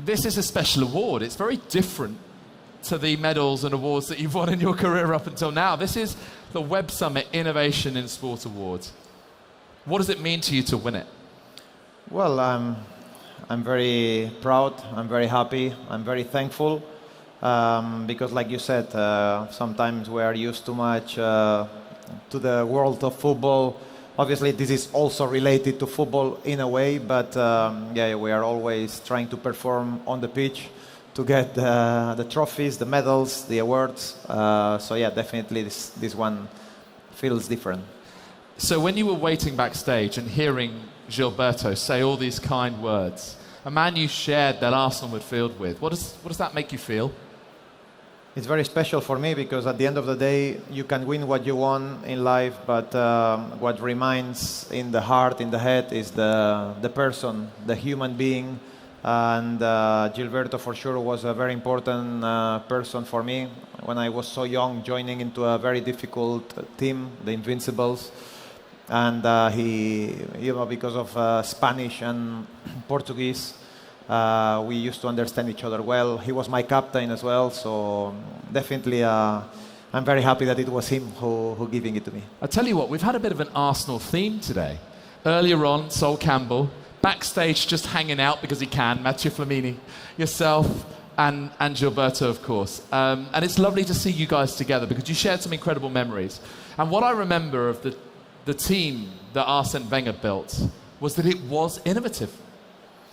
This is a special award. It's very different to the medals and awards that you've won in your career up until now. This is the Web Summit Innovation in Sport Awards. What does it mean to you to win it? Well, I'm very proud, I'm very happy, I'm very thankful, because like you said, sometimes we are used too much to the world of football. Obviously, this is also related to football in a way, but yeah, we are always trying to perform on the pitch to get the trophies, the medals, the awards. So yeah, definitely this one feels different. So when you were waiting backstage and hearing Gilberto say all these kind words, a man you shared that Arsenal midfield with, what does that make you feel? It's very special for me because at the end of the day, you can win what you want in life, but what remains in the heart, in the head, is the person, the human being. And Gilberto for sure was a very important person for me when I was so young, joining into a very difficult team, the Invincibles. And he, because of Spanish and Portuguese, we used to understand each other well. He was my captain as well, so definitely I'm very happy that it was him who giving it to me. I'll tell you what, we've had a bit of an Arsenal theme today. Earlier on, Sol Campbell, backstage just hanging out because he can, Mathieu Flamini, yourself, and Gilberto, of course. And it's lovely to see you guys together because you shared some incredible memories. And what I remember of the team that Arsene Wenger built was that it was innovative.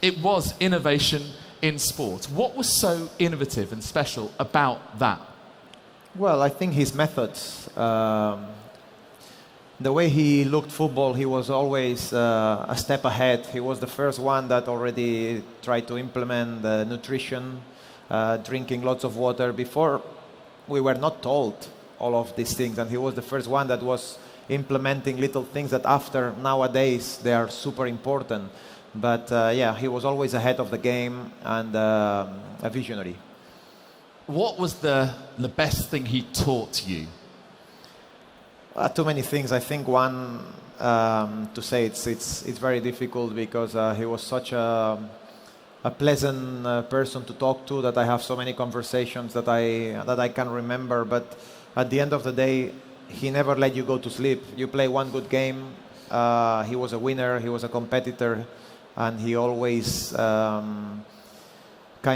It was innovation in sport. What was so innovative and special about that? Well, I think his methods. The way he looked football, he was always a step ahead. He was the first one that already tried to implement the nutrition, drinking lots of water. Before, we were not told all of these things, and he was the first one that was implementing little things that after nowadays they are super important. But yeah, he was always ahead of the game and a visionary. What was the best thing he taught you? Too many things. I think one, to say it's very difficult because he was such a pleasant person to talk to that I have so many conversations that I can remember. But at the end of the day, he never let you go to sleep. You play one good game. He was a winner. He was a competitor, and he always kind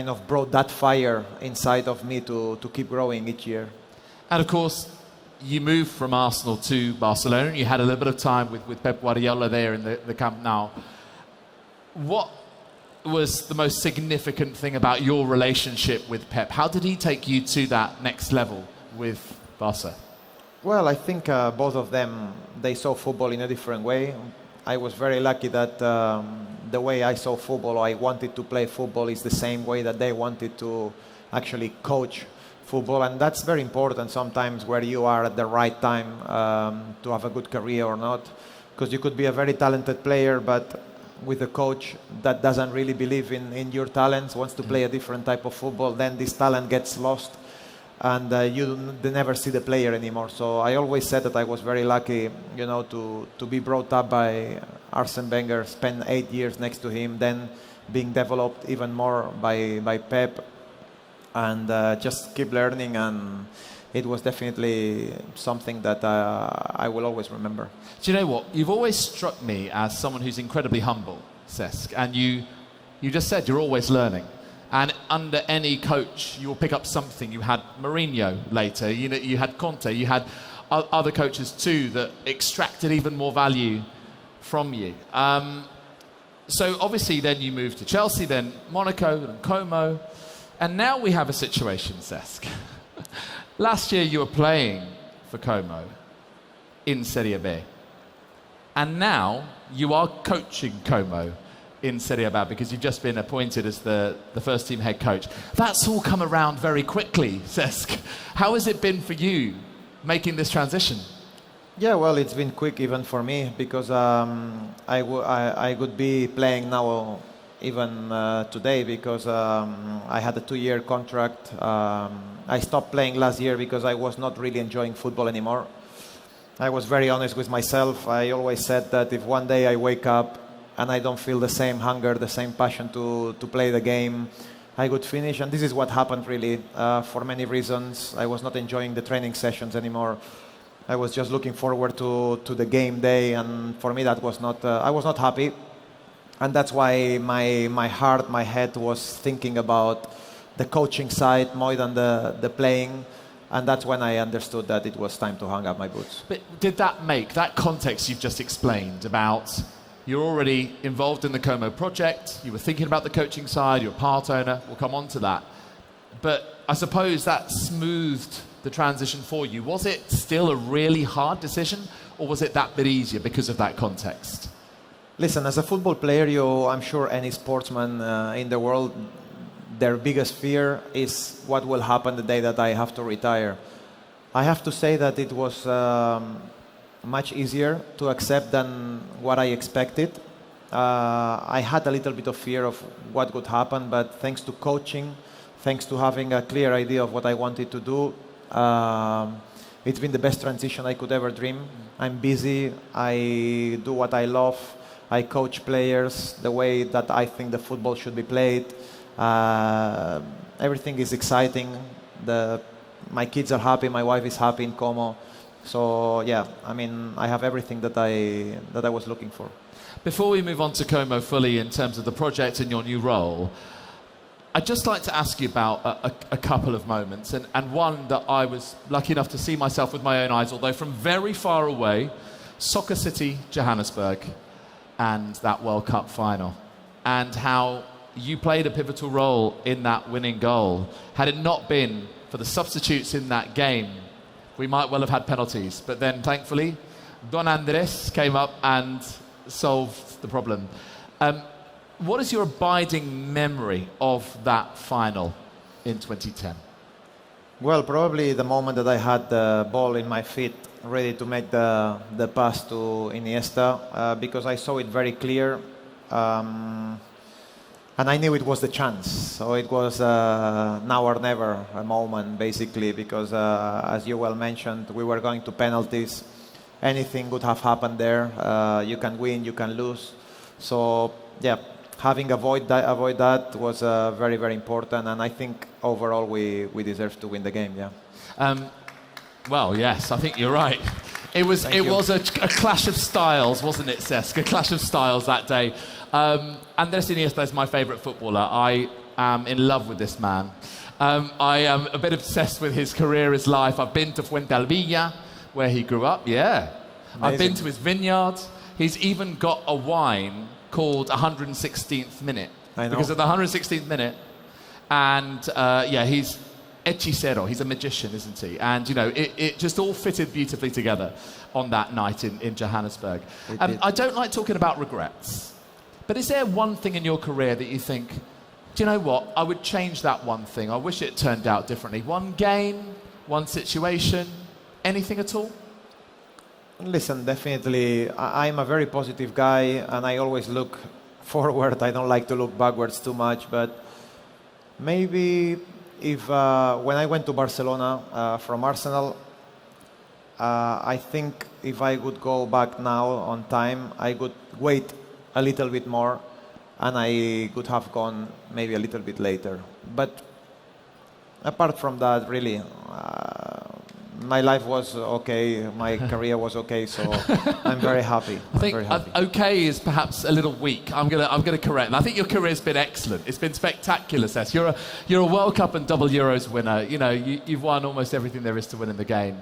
of brought that fire inside of me to keep growing each year. And of course, you moved from Arsenal to Barcelona, and you had a little bit of time with Pep Guardiola there in the Camp Nou. What was the most significant thing about your relationship with Pep? How did he take you to that next level with Barca? Well, I think both of them, they saw football in a different way. I was very lucky that the way I saw football, I wanted to play football, is the same way that they wanted to actually coach football. And that's very important sometimes where you are at the right time to have a good career or not. Because you could be a very talented player, but with a coach that doesn't really believe in your talents, wants to play a different type of football, then this talent gets lost. And they never see the player anymore. So I always said that I was very lucky, to be brought up by Arsene Wenger, spend 8 years next to him, then being developed even more by Pep, and just keep learning. And it was definitely something that I will always remember. Do you know what? You've always struck me as someone who's incredibly humble, Cesc, and you just said you're always learning. And under any coach, you will pick up something. You had Mourinho later, you had Conte, you had other coaches too that extracted even more value from you. So obviously then you moved to Chelsea, then Monaco, then Como, and now we have a situation, Cesc. Last year you were playing for Como in Serie B, and now you are coaching Como in Serie B because you've just been appointed as the first team head coach. That's all come around very quickly, Cesc. How has it been for you making this transition? Yeah, well, it's been quick even for me because I could be playing now even today because I had a 2-year contract. I stopped playing last year because I was not really enjoying football anymore. I was very honest with myself. I always said that if one day I wake up and I don't feel the same hunger, the same passion to play the game, I could finish. And this is what happened really for many reasons. I was not enjoying the training sessions anymore. I was just looking forward to the game day, and for me that was not. I was not happy, and that's why my heart, my head was thinking about the coaching side more than the playing, and that's when I understood that it was time to hang up my boots. But did that make that context you've just explained about you're already involved in the Como project, you were thinking about the coaching side, you're a part owner, we'll come on to that, but I suppose that smoothed the transition for you. Was it still a really hard decision, or was it that bit easier because of that context? Listen, as a football player, I'm sure any sportsman in the world, their biggest fear is what will happen the day that I have to retire. I have to say that it was much easier to accept than what I expected. I had a little bit of fear of what would happen, but thanks to coaching, thanks to having a clear idea of what I wanted to do, it's been the best transition I could ever dream. I'm busy, I do what I love, I coach players the way that I think the football should be played. Everything is exciting. My kids are happy, my wife is happy in Como. So yeah, I mean, I have everything that I was looking for. Before we move on to Como fully in terms of the project and your new role, I'd just like to ask you about a couple of moments, and one that I was lucky enough to see myself with my own eyes, although from very far away, Soccer City, Johannesburg, and that World Cup final, and how you played a pivotal role in that winning goal. Had it not been for the substitutes in that game, we might well have had penalties, but then thankfully, Don Andres came up and solved the problem. What is your abiding memory of that final in 2010? Well, probably the moment that I had the ball in my feet, ready to make the pass to Iniesta, because I saw it very clear, and I knew it was the chance. So it was now or never a moment, basically, because as you well mentioned, we were going to penalties. Anything could have happened there. You can win, you can lose. So yeah, having avoid that was very, very important, and I think overall we deserve to win the game. Yeah. Well, yes, I think you're right. It was a clash of styles, wasn't it, Cesc? A clash of styles that day. Andres Iniesta is my favourite footballer. I am in love with this man. I am a bit obsessed with his career, his life. I've been to Fuentealbilla, where he grew up. Yeah. Amazing. I've been to his vineyard. He's even got a wine called 116th Minute. I know. Because of the 116th minute. And he's hechicero. He's a magician, isn't he? And, you know, it just all fitted beautifully together on that night in Johannesburg. I don't like talking about regrets. But is there one thing in your career that you think, do you know what? I would change that one thing. I wish it turned out differently. One game, one situation, anything at all? Listen, definitely, I'm a very positive guy, and I always look forward. I don't like to look backwards too much, but maybe if when I went to Barcelona from Arsenal, I think if I would go back now on time, I would wait a little bit more, and I could have gone maybe a little bit later. But apart from that, really, my life was okay, my career was okay, so I'm very happy. I think okay is perhaps a little weak. I'm gonna correct. And I think your career's been excellent. It's been spectacular, Cesc. You're a World Cup and double Euros winner. You know, you've won almost everything there is to win in the game.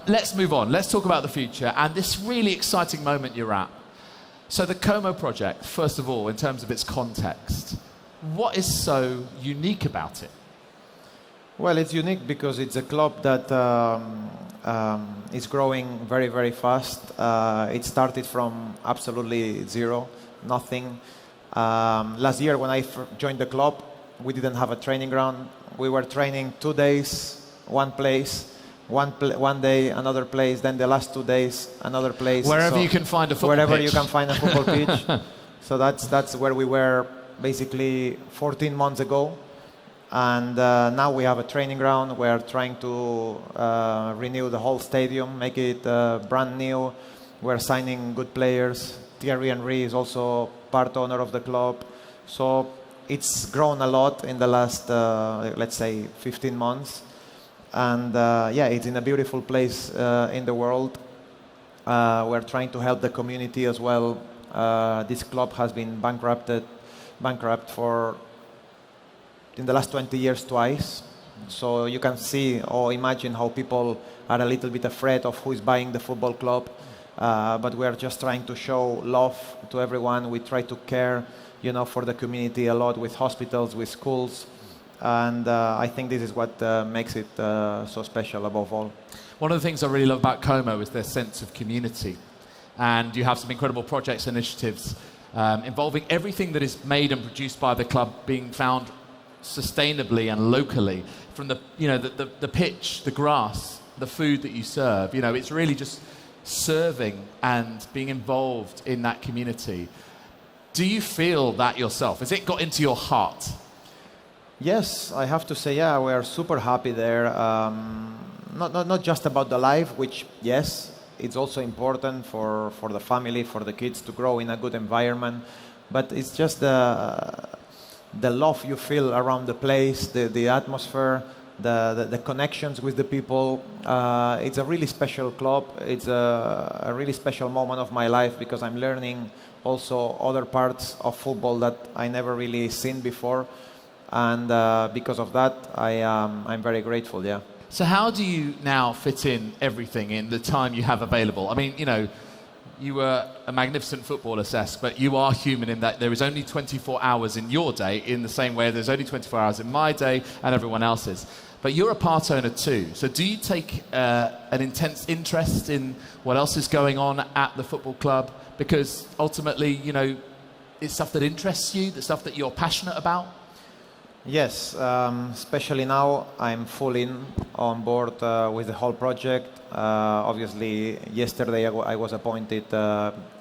Let's move on. Let's talk about the future and this really exciting moment you're at. So the Como project, first of all, in terms of its context, what is so unique about it? Well, it's unique because it's a club that is growing very, very fast. It started from absolutely zero, nothing. Last year when I joined the club, we didn't have a training ground. We were training 2 days, one place, one day, another place, then the last 2 days, another place. Wherever you can find a football wherever pitch. you can find a football pitch. So that's where we were basically 14 months ago. And now we have a training ground. We're trying to renew the whole stadium, make it brand new. We're signing good players. Thierry Henry is also part owner of the club. So it's grown a lot in the last, let's say, 15 months. And yeah, it's in a beautiful place in the world. We're trying to help the community as well. This club has been bankrupt for in the last 20 years twice. So you can see or imagine how people are a little bit afraid of who is buying the football club. But we are just trying to show love to everyone. We try to care, for the community a lot with hospitals, with schools. And I think this is what makes it so special above all. One of the things I really love about Como is their sense of community. And you have some incredible projects and initiatives involving everything that is made and produced by the club being found sustainably and locally, from the pitch, the grass, the food that you serve. It's really just serving and being involved in that community. Do you feel that yourself? Has it got into your heart? Yes, I have to say, yeah, we are super happy there. Not just about the life, which, yes, it's also important for the family, for the kids to grow in a good environment. But it's just the love you feel around the place, the atmosphere, the connections with the people. It's a really special club. It's a really special moment of my life because I'm learning also other parts of football that I never really seen before. And because of that, I'm very grateful, yeah. So how do you now fit in everything in the time you have available? I mean, you were a magnificent footballer, Cesc, but you are human in that there is only 24 hours in your day in the same way there's only 24 hours in my day and everyone else's. But you're a part owner too. So do you take an intense interest in what else is going on at the football club? Because ultimately, it's stuff that interests you, the stuff that you're passionate about? Yes, especially now I'm full on board with the whole project. Obviously, yesterday I was appointed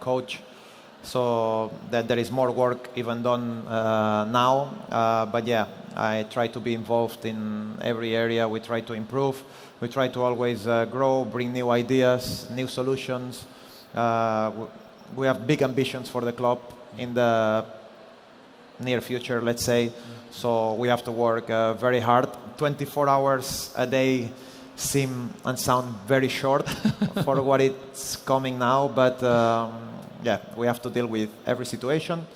coach, so that there is more work even done now. But yeah, I try to be involved in every area. We try to improve. We try to always grow, bring new ideas, new solutions. We have big ambitions for the club in the near future, let's say. So we have to work very hard. 24 hours a day seem and sound very short for what it's coming now. But yeah, we have to deal with every situation.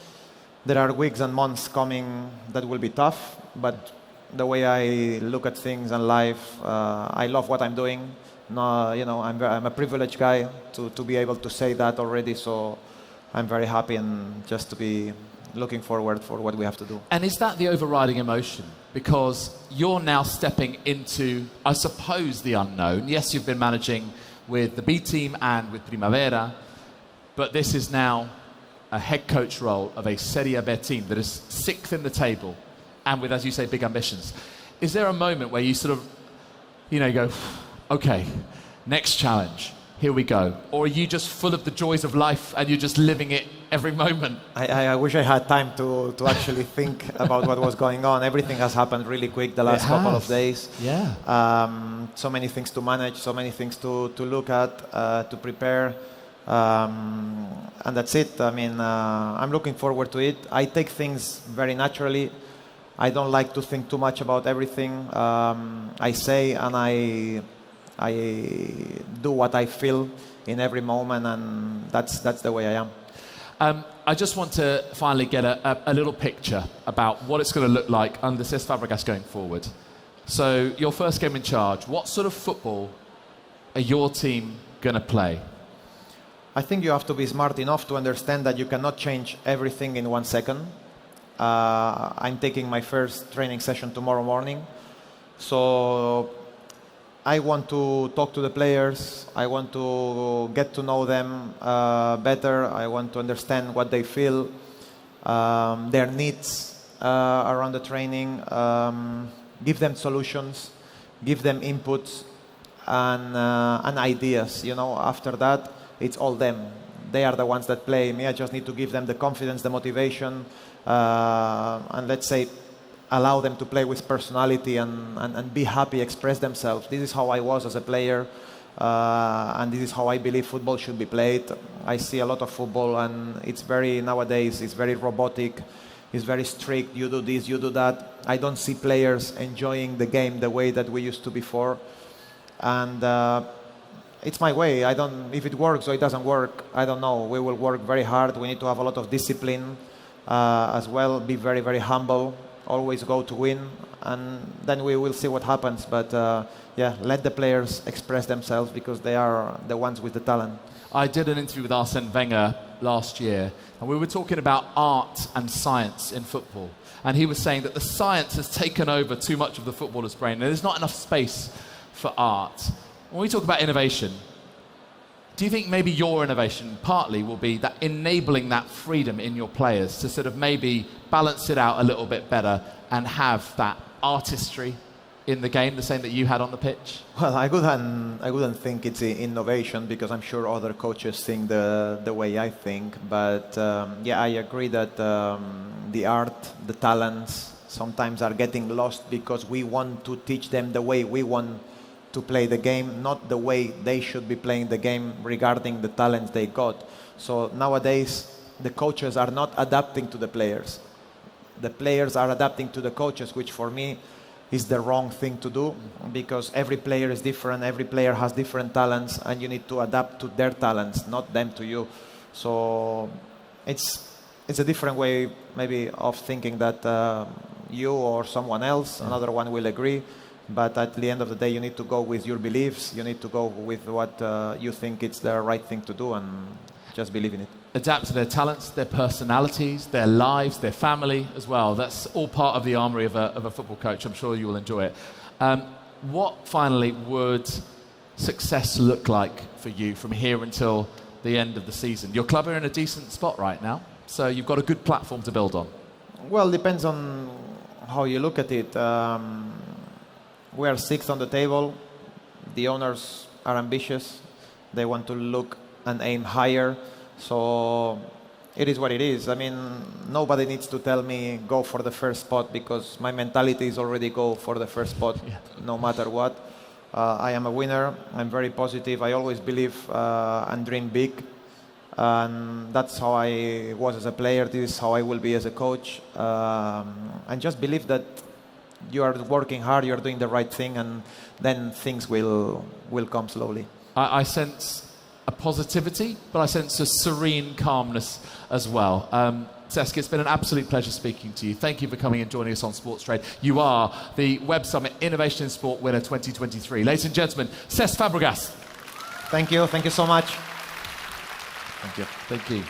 There are weeks and months coming that will be tough. But the way I look at things and life, I love what I'm doing. No, I'm a privileged guy to be able to say that already. So I'm very happy and just to be looking forward for what we have to do. And is that the overriding emotion? Because you're now stepping into, I suppose, the unknown. Yes, you've been managing with the B team and with Primavera, but this is now a head coach role of a Serie B team that is sixth in the table and with, as you say, big ambitions. Is there a moment where you sort of, go, okay, next challenge, here we go? Or are you just full of the joys of life and you're just living it every moment? I wish I had time to actually think about what was going on. Everything has happened really quick the last couple of days. Yeah. So many things to manage, so many things to look at, to prepare. And that's it. I mean, I'm looking forward to it. I take things very naturally. I don't like to think too much about everything. I say and I do what I feel in every moment, and that's the way I am. I just want to finally get a little picture about what it's going to look like under Cesc Fabregas going forward. So, your first game in charge, what sort of football are your team going to play? I think you have to be smart enough to understand that you cannot change everything in 1 second. I'm taking my first training session tomorrow morning. So I want to talk to the players. I want to get to know them better. I want to understand what they feel, their needs around the training, give them solutions, give them inputs and ideas. After that, it's all them. They are the ones that play. Me, I just need to give them the confidence, the motivation, and let's say allow them to play with personality and be happy, express themselves. This is how I was as a player, and this is how I believe football should be played. I see a lot of football, and nowadays it's very robotic. is very strict. You do this, you do that. I don't see players enjoying the game the way that we used to before. And it's my way. I don't. If it works or it doesn't work, I don't know. We will work very hard. We need to have a lot of discipline as well. Be very, very humble. Always go to win, and then we will see what happens. But yeah, let the players express themselves because they are the ones with the talent. I did an interview with Arsene Wenger last year, and we were talking about art and science in football. And he was saying that the science has taken over too much of the footballer's brain, and there's not enough space for art. When we talk about innovation, do you think maybe your innovation partly will be that enabling that freedom in your players to sort of maybe balance it out a little bit better and have that artistry in the game, the same that you had on the pitch? Well, I wouldn't think it's innovation because I'm sure other coaches think the way I think. But yeah, I agree that the art, the talents sometimes are getting lost because we want to teach them the way we want to play the game, not the way they should be playing the game regarding the talents they got. So nowadays, the coaches are not adapting to the players. The players are adapting to the coaches, which for me is the wrong thing to do because every player is different, every player has different talents, and you need to adapt to their talents, not them to you. So it's a different way maybe of thinking that you or someone else, another one will agree. But at the end of the day, you need to go with your beliefs. You need to go with what you think it's the right thing to do and just believe in it. Adapt to their talents, their personalities, their lives, their family as well. That's all part of the armoury of a football coach. I'm sure you will enjoy it. What finally would success look like for you from here until the end of the season? Your club are in a decent spot right now, so you've got a good platform to build on. Well, depends on how you look at it. We are sixth on the table. The owners are ambitious. They want to look and aim higher. So it is what it is. I mean, nobody needs to tell me go for the first spot because my mentality is already go for the first spot, no matter what. I am a winner. I'm very positive. I always believe and dream big. And that's how I was as a player. This is how I will be as a coach. And just believe that you are working hard, you are doing the right thing, and then things will come slowly. I sense a positivity, but I sense a serene calmness as well. Cesc, it's been an absolute pleasure speaking to you. Thank you for coming and joining us on Sports Trade. You are the Web Summit Innovation in Sport winner 2023. Ladies and gentlemen, Cesc Fabregas. Thank you so much. Thank you. Thank you.